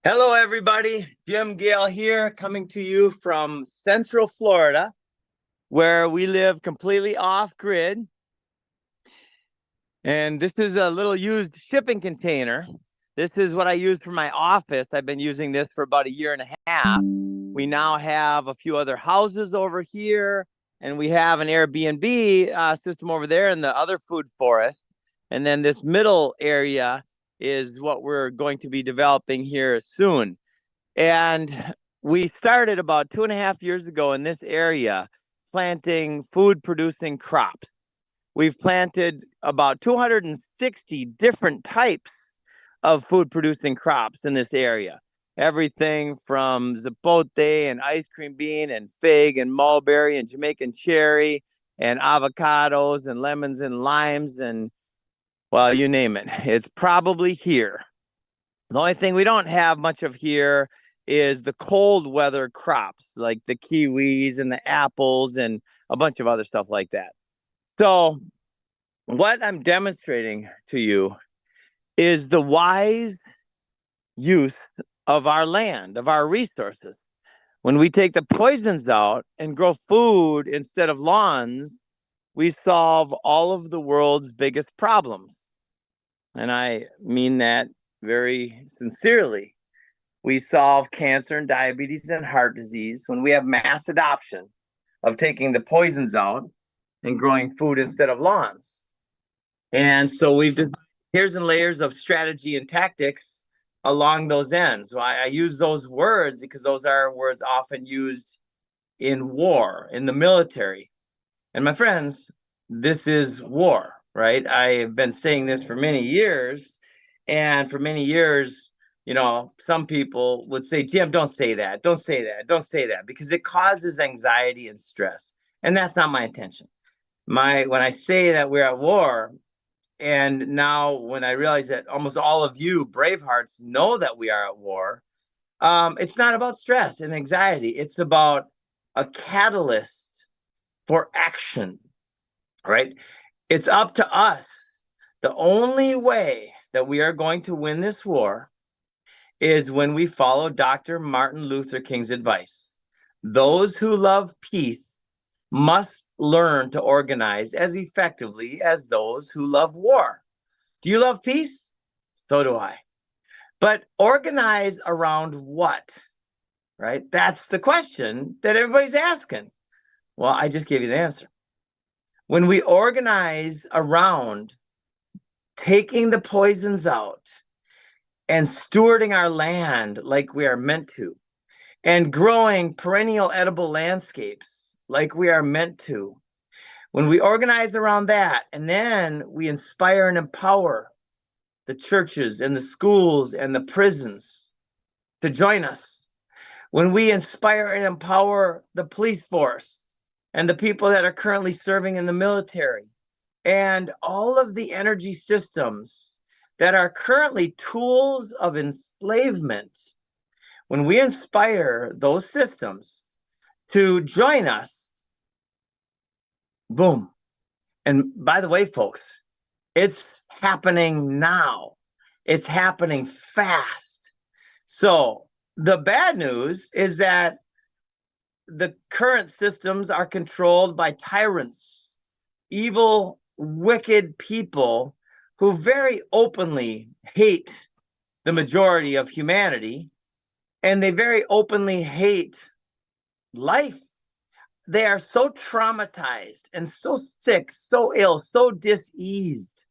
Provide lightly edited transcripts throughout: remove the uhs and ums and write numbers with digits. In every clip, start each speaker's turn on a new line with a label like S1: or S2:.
S1: Hello, everybody. Gale here, coming to you from Central Florida, where we live completely off grid. And this is a little used shipping container. This is what I use for my office. I've been using this for about a year and a half. We now have a few other houses over here, and we have an Airbnb system over there in the other food forest. And then this middle area is what we're going to be developing here soon. And we started about 2.5 years ago in this area planting food producing crops. We've planted about 260 different types of food producing crops in this area. Everything from zapote and ice cream bean and fig and mulberry and Jamaican cherry and avocados and lemons and limes and, well, you name it. It's probably here. The only thing we don't have much of here is the cold weather crops like the kiwis and the apples and a bunch of other stuff like that. So, what I'm demonstrating to you is the wise use of our land, of our resources. When we take the poisons out and grow food instead of lawns, we solve all of the world's biggest problems. And I mean that very sincerely. We solve cancer and diabetes and heart disease when we have mass adoption of taking the poisons out and growing food instead of lawns. And so we've designed layers and layers of strategy and tactics along those ends. So I use those words because those are words often used in war, in the military. And my friends, this is war, right? I've been saying this for many years. And for many years, some people would say, Jim, don't say that. Don't say that. Don't say that because it causes anxiety and stress. And that's not my intention. When I say that we're at war, and now when I realize that almost all of you bravehearts know that we are at war, it's not about stress and anxiety. It's about a catalyst for action, right? It's up to us. The only way that we are going to win this war is when we follow Dr. Martin Luther King's advice. Those who love peace must learn to organize as effectively as those who love war. Do you love peace? So do I. But organize around what? Right? That's the question that everybody's asking. Well, I just gave you the answer. When we organize around taking the poisons out and stewarding our land like we are meant to, and growing perennial edible landscapes like we are meant to, when we organize around that, and then we inspire and empower the churches and the schools and the prisons to join us, when we inspire and empower the police force and the people that are currently serving in the military and all of the energy systems that are currently tools of enslavement, when we inspire those systems to join us, boom. And by the way, folks, it's happening now. It's happening fast. So the bad news is that the current systems are controlled by tyrants, evil, wicked people who very openly hate the majority of humanity, and they very openly hate life. They are so traumatized and so sick, so ill, so diseased,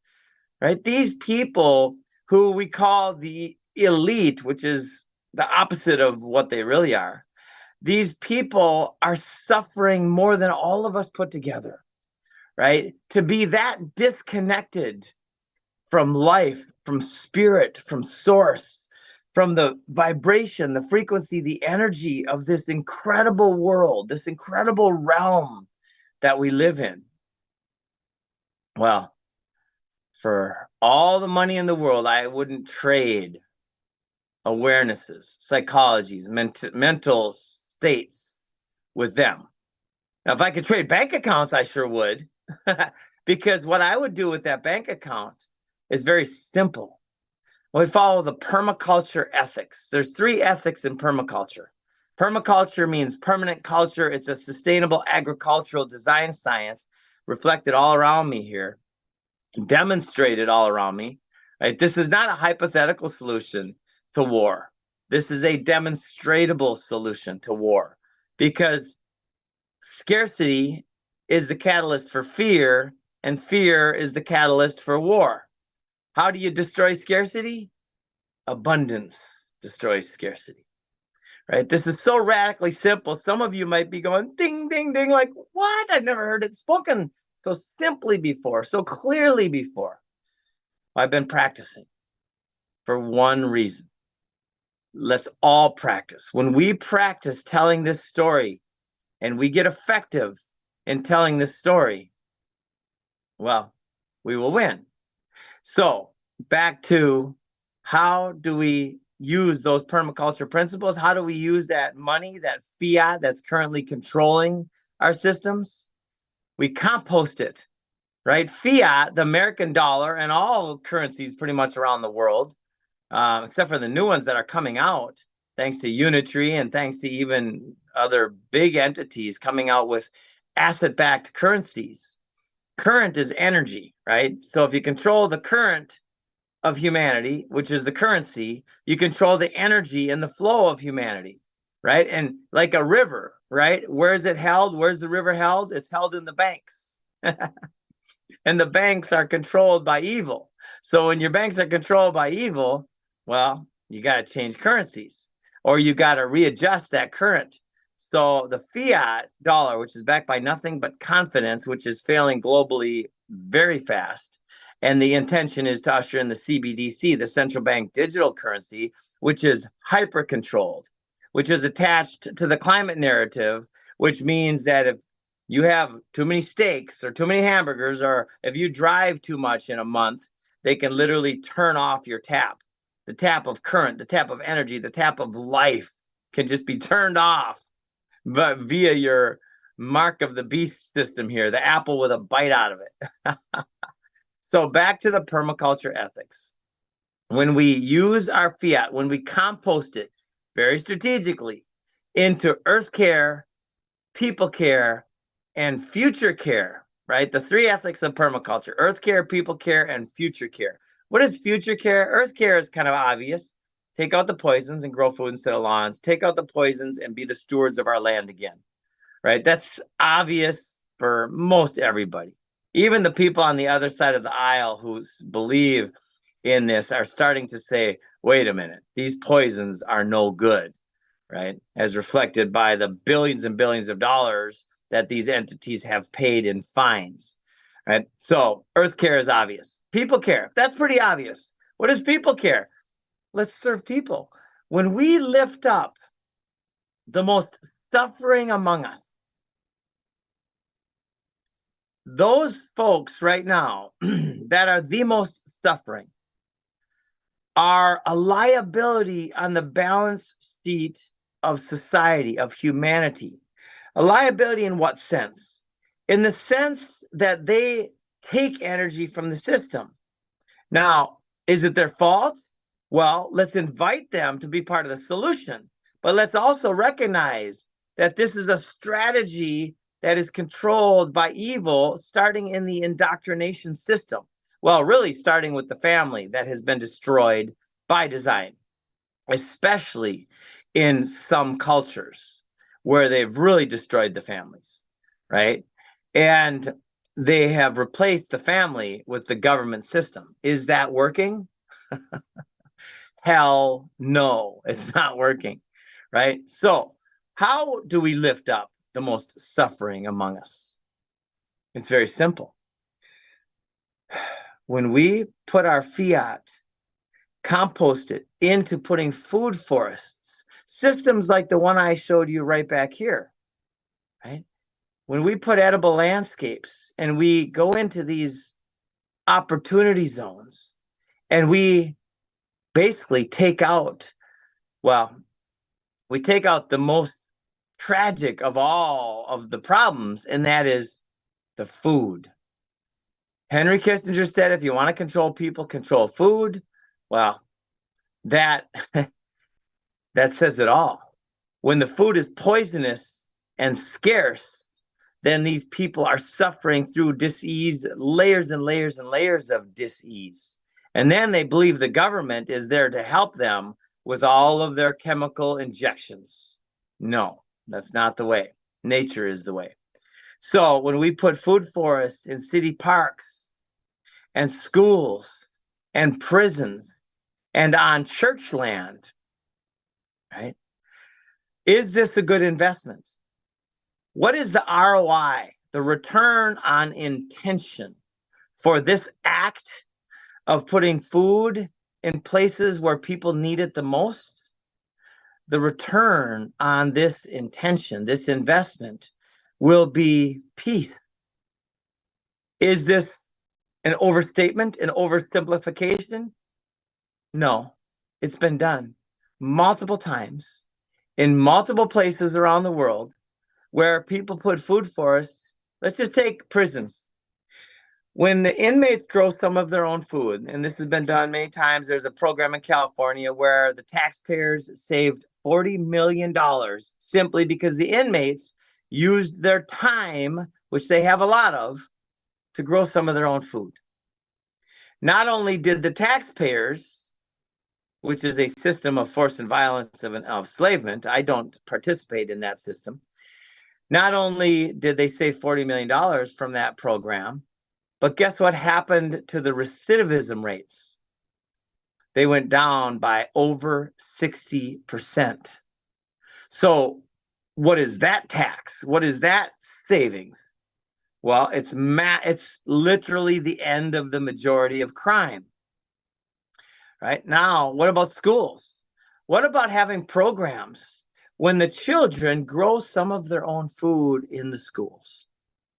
S1: right? These people who we call the elite, which is the opposite of what they really are, these people are suffering more than all of us put together, right? To be that disconnected from life, from spirit, from source, from the vibration, the frequency, the energy of this incredible world, this incredible realm that we live in. Well, for all the money in the world, I wouldn't trade awarenesses, psychologies, mental states with them. Now, if I could trade bank accounts, I sure would. Because what I would do with that bank account is very simple. We follow the permaculture ethics. There's 3 ethics in permaculture. Permaculture means permanent culture. It's a sustainable agricultural design science reflected all around me here, demonstrated all around me. Right? This is not a hypothetical solution to war. This is a demonstrable solution to war because scarcity is the catalyst for fear, and fear is the catalyst for war. How do you destroy scarcity? Abundance destroys scarcity, right? This is so radically simple. Some of you might be going ding, ding, ding, like, what? I've never heard it spoken so simply before, so clearly before. I've been practicing for one reason. Let's all practice. When we practice telling this story and we get effective in telling this story, well, we will win. So back to how do we use those permaculture principles? How do we use that money, that fiat that's currently controlling our systems? We compost it, right? Fiat, the American dollar, and all currencies pretty much around the world, except for the new ones that are coming out, thanks to Unitary and thanks to even other big entities coming out with asset-backed currencies. Current is energy, right? So if you control the current of humanity, which is the currency, you control the energy and the flow of humanity, right? And like a river, right? Where is it held? Where's the river held? It's held in the banks. And the banks are controlled by evil. So when your banks are controlled by evil, well, you got to change currencies or you got to readjust that current. So the fiat dollar, which is backed by nothing but confidence, which is failing globally very fast. And the intention is to usher in the CBDC, the central bank digital currency, which is hyper controlled, which is attached to the climate narrative, which means that if you have too many steaks or too many hamburgers, or if you drive too much in a month, they can literally turn off your tap. The tap of current, the tap of energy, the tap of life can just be turned off, but via your mark of the beast system here, the apple with a bite out of it. So back to the permaculture ethics. When we use our fiat, when we compost it very strategically into earth care, people care, and future care, right? The 3 ethics of permaculture: earth care, people care, and future care. What is future care? Earth care is kind of obvious. Take out the poisons and grow food instead of lawns. Take out the poisons and be the stewards of our land again, right? That's obvious for most everybody. Even the people on the other side of the aisle who believe in this are starting to say, wait a minute, these poisons are no good, right? As reflected by the billions and billions of dollars that these entities have paid in fines, right? So earth care is obvious. People care, that's pretty obvious. What is people care? Let's serve people. When we lift up the most suffering among us, those folks right now that are the most suffering are a liability on the balance sheet of society, of humanity. A liability in what sense? In the sense that they take energy from the system. Now, is it their fault? Well, let's invite them to be part of the solution. But let's also recognize that this is a strategy that is controlled by evil, starting in the indoctrination system. Well, really starting with the family that has been destroyed by design, especially in some cultures where they've really destroyed the families, right? And they have replaced the family with the government system. Is that working? Hell no, it's not working, right? So how do we lift up the most suffering among us? It's very simple. When we put our fiat, compost it into putting food forests, systems like the one I showed you right back here, right? When we put edible landscapes and we go into these opportunity zones and we basically take out, well, we take out the most tragic of all of the problems, and that is the food. Henry Kissinger said, if you want to control people, control food. Well, that that says it all. When the food is poisonous and scarce, then these people are suffering through disease, layers and layers and layers of disease. And then they believe the government is there to help them with all of their chemical injections. No, that's not the way. Nature is the way. So when we put food forests in city parks and schools and prisons and on church land, right? Is this a good investment? What is the ROI, the return on intention for this act of putting food in places where people need it the most? The return on this intention, this investment, will be peace. Is this an overstatement, an oversimplification? No, it's been done multiple times in multiple places around the world where people put food forests. Let's just take prisons. When the inmates grow some of their own food, and this has been done many times, there's a program in California where the taxpayers saved $40 million simply because the inmates used their time, which they have a lot of, to grow some of their own food. Not only did the taxpayers, which is a system of force and violence of enslavement, I don't participate in that system. Not only did they save $40 million from that program, but guess what happened to the recidivism rates? They went down by over 60%. So what is that tax? What is that savings? Well, it's literally the end of the majority of crime. Right? Now, what about schools? What about having programs when the children grow some of their own food in the schools?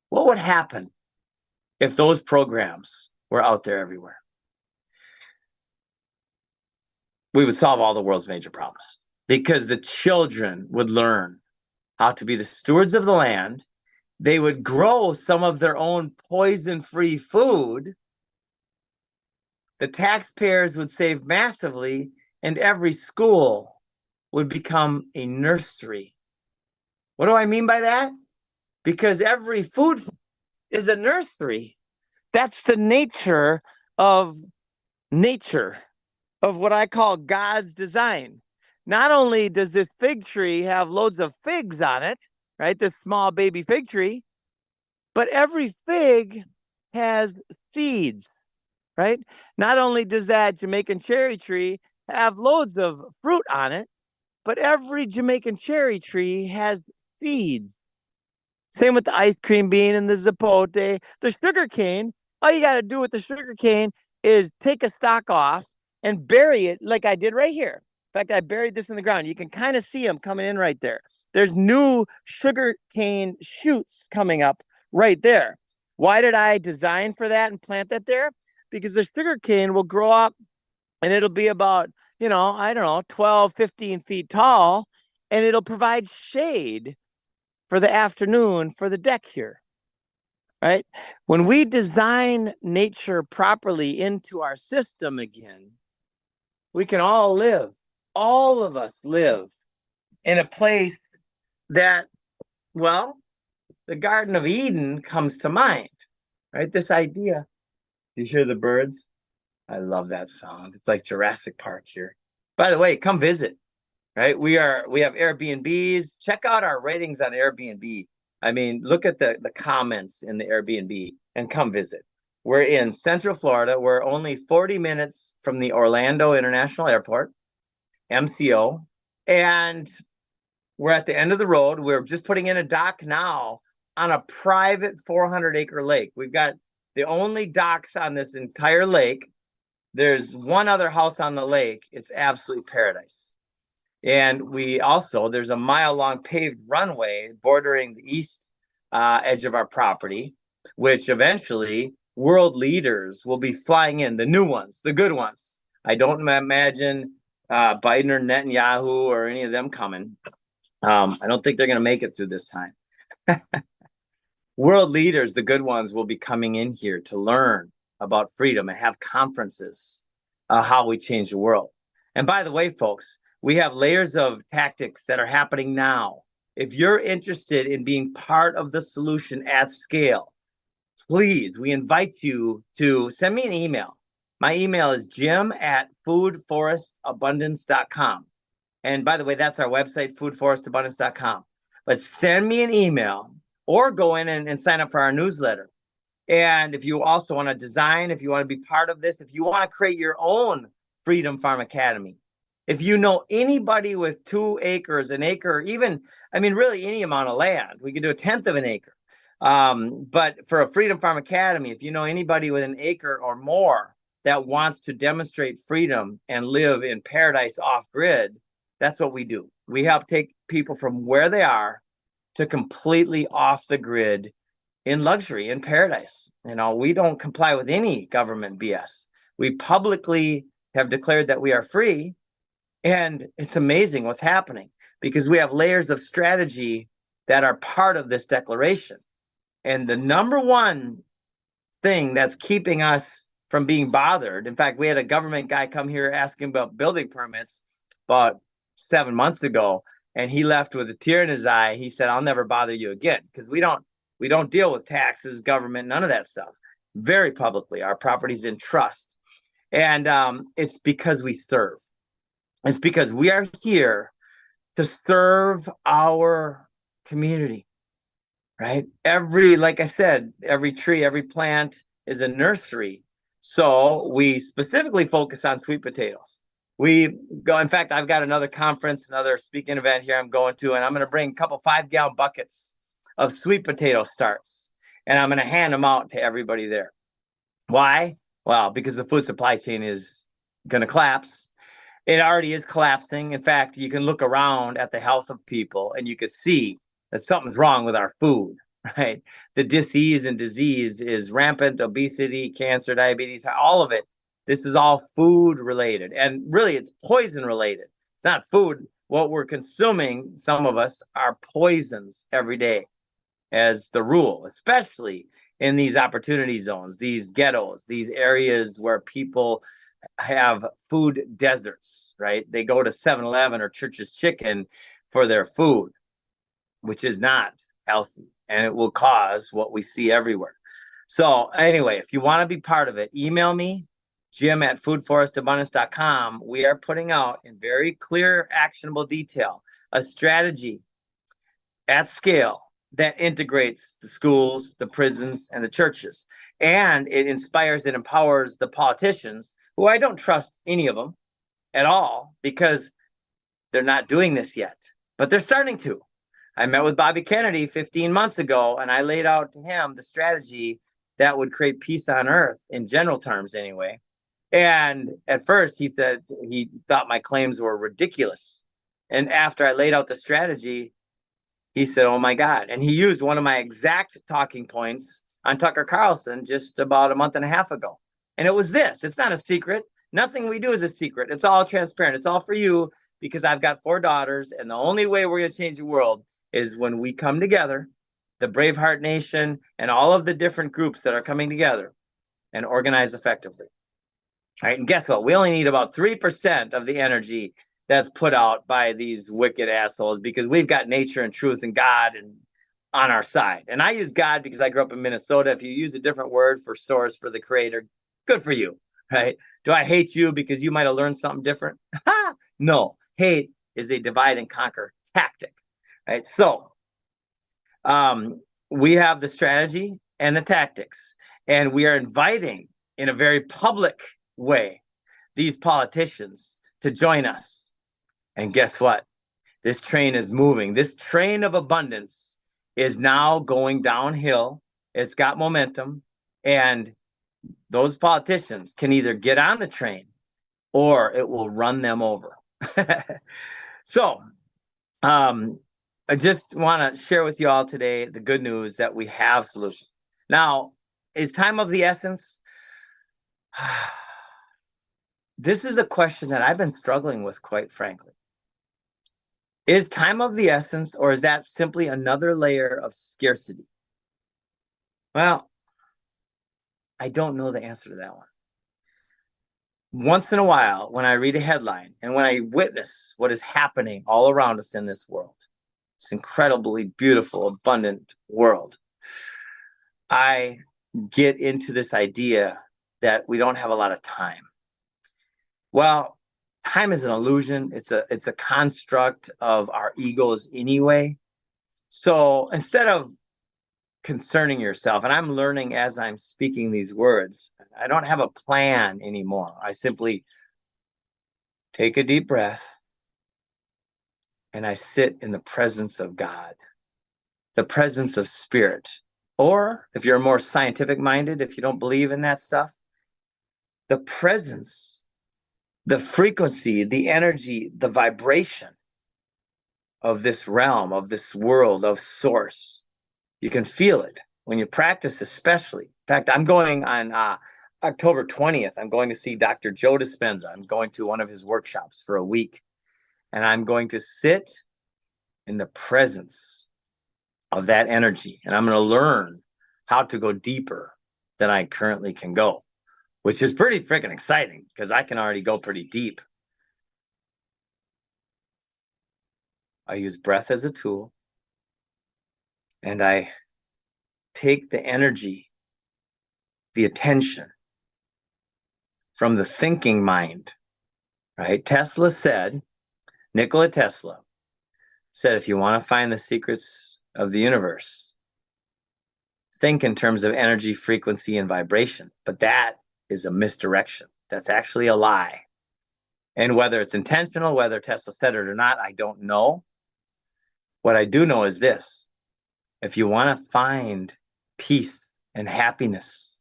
S1: What would happen if those programs were out there everywhere? We would solve all the world's major problems because the children would learn how to be the stewards of the land. They would grow some of their own poison-free food. The taxpayers would save massively, and every school would become a nursery. What do I mean by that? Because every food is a nursery. That's the nature of what I call God's design. Not only does this fig tree have loads of figs on it, right? This small baby fig tree, but every fig has seeds, right? Not only does that Jamaican cherry tree have loads of fruit on it, but every Jamaican cherry tree has seeds. Same with the ice cream bean and the zapote, the sugar cane. All you got to do with the sugar cane is take a stalk off and bury it like I did right here. In fact, I buried this in the ground. You can kind of see them coming in right there. There's new sugar cane shoots coming up right there. Why did I design for that and plant that there? Because the sugar cane will grow up and it'll be about, I don't know, 12, 15 feet tall, and it'll provide shade for the afternoon for the deck here, right? When we design nature properly into our system again, we can all of us live in a place that, well, the Garden of Eden comes to mind, right? This idea. You hear the birds? I love that sound. It's like Jurassic Park here. By the way, come visit, right? We have Airbnbs. Check out our ratings on Airbnb. I mean, look at the comments in the Airbnb and come visit. We're in Central Florida. We're only 40 minutes from the Orlando International Airport, MCO, and we're at the end of the road. We're just putting in a dock now on a private 400-acre lake. We've got the only docks on this entire lake. There's one other house on the lake. It's absolutely paradise. And there's a mile-long paved runway bordering the east edge of our property, which eventually world leaders will be flying in, the new ones, the good ones. I don't imagine Biden or Netanyahu or any of them coming. I don't think they're going to make it through this time. World leaders, the good ones, will be coming in here to learn about freedom and have conferences, how we change the world. And by the way, folks, we have layers of tactics that are happening now. If you're interested in being part of the solution at scale, please, we invite you to send me an email. My email is jim@foodforestabundance.com. And by the way, that's our website, foodforestabundance.com. But send me an email or go in and sign up for our newsletter. And if you also want to design, if you want to be part of this, if you want to create your own Freedom Farm Academy, if you know anybody with 2 acres, an acre, even, I mean, really any amount of land, we could do 1/10 of an acre. But for a Freedom Farm Academy, if you know anybody with an acre or more that wants to demonstrate freedom and live in paradise off grid, that's what we do. We help take people from where they are to completely off the grid in luxury, in paradise. You know, we don't comply with any government BS. We publicly have declared that we are free. And it's amazing what's happening because we have layers of strategy that are part of this declaration. And the number one thing that's keeping us from being bothered, in fact, we had a government guy come here asking about building permits about 7 months ago, and he left with a tear in his eye. He said, "I'll never bother you again," because we don't deal with taxes, government, none of that stuff. Very publicly, our property's in trust. And it's because we serve. It's because we are here to serve our community, right? Like I said, every tree, every plant is a nursery. So we specifically focus on sweet potatoes. We go, in fact, I've got another conference, another speaking event here I'm going to, and I'm going to bring a couple 5-gallon buckets of sweet potato starts, and I'm going to hand them out to everybody there. Why? Well, because the food supply chain is going to collapse. It already is collapsing. In fact, you can look around at the health of people and you can see that something's wrong with our food, right? The disease is rampant: obesity, cancer, diabetes, all of it. This is all food related. And really, it's poison related. It's not food. What we're consuming, some of us, are poisons every day as the rule, especially in these opportunity zones, these ghettos, these areas where people have food deserts, right? They go to 7-Eleven or Church's Chicken for their food, which is not healthy, and it will cause what we see everywhere. So anyway, if you want to be part of it, email me, jim@foodforestabundance.com. We are putting out in very clear, actionable detail a strategy at scale that integrates the schools, the prisons, and the churches. And it inspires and empowers the politicians, who I don't trust any of them at all because they're not doing this yet, but they're starting to. I met with Bobby Kennedy 15 months ago, and I laid out to him the strategy that would create peace on earth in general terms anyway. And at first he said he thought my claims were ridiculous. And after I laid out the strategy, he said, "Oh my God." And he used one of my exact talking points on Tucker Carlson just about a month and a half ago. And it was this. It's not a secret. Nothing we do is a secret. It's all transparent. It's all for you because I've got 4 daughters. And the only way we're going to change the world is when we come together, the Braveheart Nation and all of the different groups that are coming together and organize effectively. All right. And guess what? We only need about 3% of the energy that's put out by these wicked assholes because we've got nature and truth and God and on our side. And I use God because I grew up in Minnesota. If you use a different word for source, for the creator, good for you, right? Do I hate you because you might have learned something different? No, hate is a divide and conquer tactic, right? So we have the strategy and the tactics, and we are inviting in a very public way these politicians to join us. And guess what? This train is moving. This train of abundance is now going downhill. It's got momentum. And those politicians can either get on the train or it will run them over. So I just want to share with you all today the good news that we have solutions. Now, is time of the essence? This is a question that I've been struggling with, quite frankly. Is time of the essence, or is that simply another layer of scarcity? Well, I don't know the answer to that one. once in a while, when I read a headline and when I witness what is happening all around us in this world, this incredibly beautiful, abundant world, I get into this idea that we don't have a lot of time. Well, time is an illusion. It's a construct of our egos anyway. So instead of concerning yourself, and I'm learning as I'm speaking these words, I don't have a plan anymore. I simply take a deep breath and I sit in the presence of God, the presence of spirit. Or if you're more scientific minded, if you don't believe in that stuff, the presence, the frequency, the energy, the vibration of this realm, of this world, of source. You can feel it when you practice, especially. In fact, I'm going on October 20th. I'm going to see Dr. Joe Dispenza. I'm going to one of his workshops for a week, and I'm going to sit in the presence of that energy, and I'm going to learn how to go deeper than I currently can go, which is pretty freaking exciting because I can already go pretty deep. I use breath as a tool, and I take the energy, the attention from the thinking mind, right? Nikola Tesla said, if you want to find the secrets of the universe, think in terms of energy, frequency, and vibration. But that is a misdirection. That's actually a lie. And whether it's intentional, whether Tesla said it or not, I don't know. What I do know is this: if you want to find peace and happiness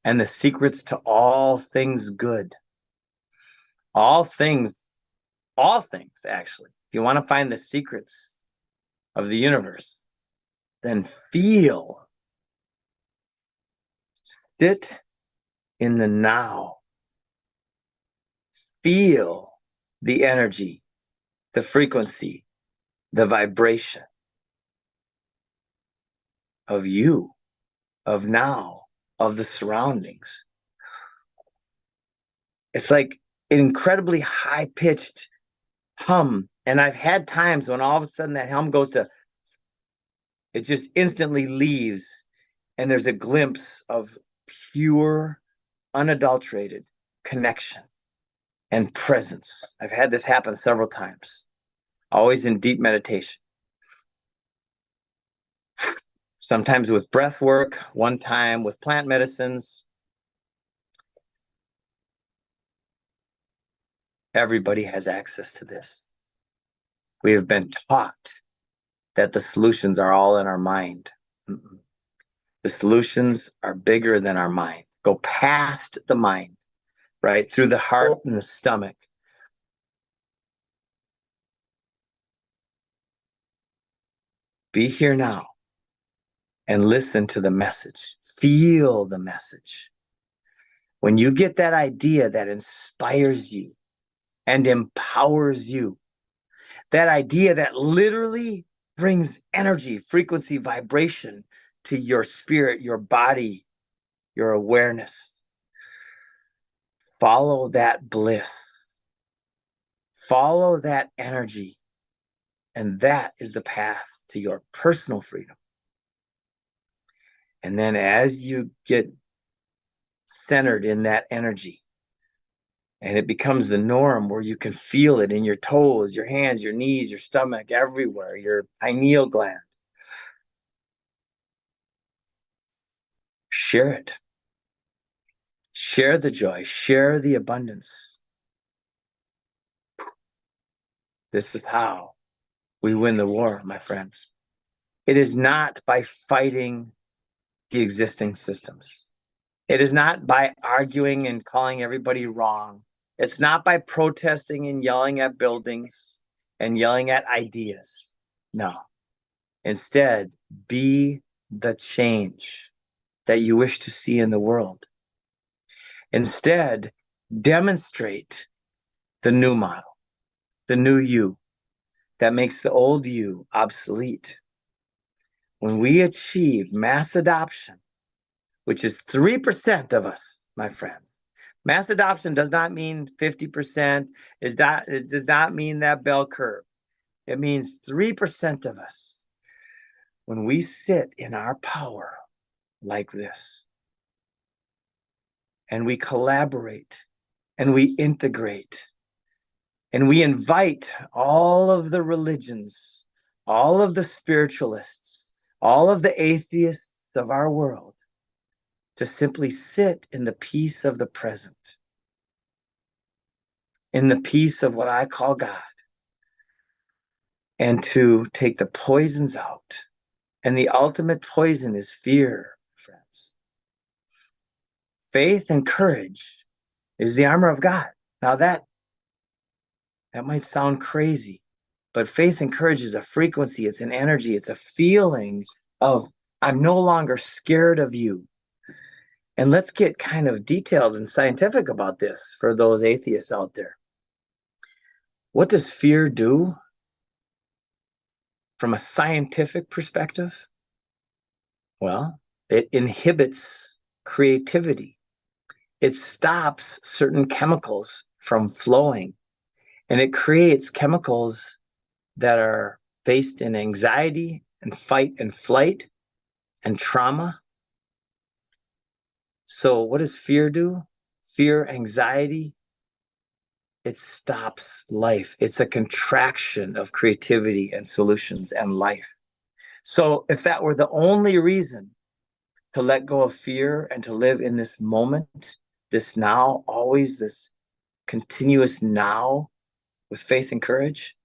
S1: and the secrets to all things good, all things, actually, if you want to find the secrets of the universe, then sit in the now, feel the energy, the frequency, the vibration of you, of now, of the surroundings. It's like an incredibly high pitched hum. And I've had times when all of a sudden that hum goes to, it just instantly leaves. And there's a glimpse of pure, unadulterated connection and presence. I've had this happen several times, always in deep meditation. Sometimes with breath work, one time with plant medicines. Everybody has access to this. We have been taught that the solutions are all in our mind. The solutions are bigger than our mind, go past the mind, right? Through the heart and the stomach. Be here now and listen to the message. Feel the message. When you get that idea that inspires you and empowers you, that idea that literally brings energy, frequency, vibration to your spirit, your body, your awareness. Follow that bliss. Follow that energy. And that is the path to your personal freedom. And then as you get centered in that energy, and it becomes the norm where you can feel it in your toes, your hands, your knees, your stomach, everywhere, your pineal gland. Share it. Share the joy. Share the abundance. This is how we win the war, my friends. It is not by fighting the existing systems. It is not by arguing and calling everybody wrong. It's not by protesting and yelling at buildings and yelling at ideas. No. Instead, be the change that you wish to see in the world. Instead, demonstrate the new model, the new you that makes the old you obsolete. When we achieve mass adoption, which is 3% of us, my friends, Mass adoption does not mean 50%. It does not mean that bell curve. It means 3% of us, when we sit in our power like this, and we collaborate, and we integrate, and we invite all of the religions, all of the spiritualists, all of the atheists of our world to simply sit in the peace of the present, in the peace of what I call God, and to take the poisons out. And the ultimate poison is fear, friends. Faith and courage is the armor of God. Now that might sound crazy, but faith and courage is a frequency, it's an energy, it's a feeling of I'm no longer scared of you. And let's get kind of detailed and scientific about this for those atheists out there. What does fear do from a scientific perspective? Well, it inhibits creativity. It stops certain chemicals from flowing, and it creates chemicals that are based in anxiety and fight and flight and trauma. So what does fear do? Fear, anxiety, it stops life. It's a contraction of creativity and solutions and life. So if that were the only reason to let go of fear and to live in this moment, this now, always this continuous now with faith and courage,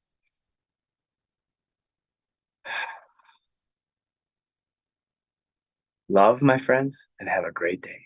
S1: love, my friends, and have a great day.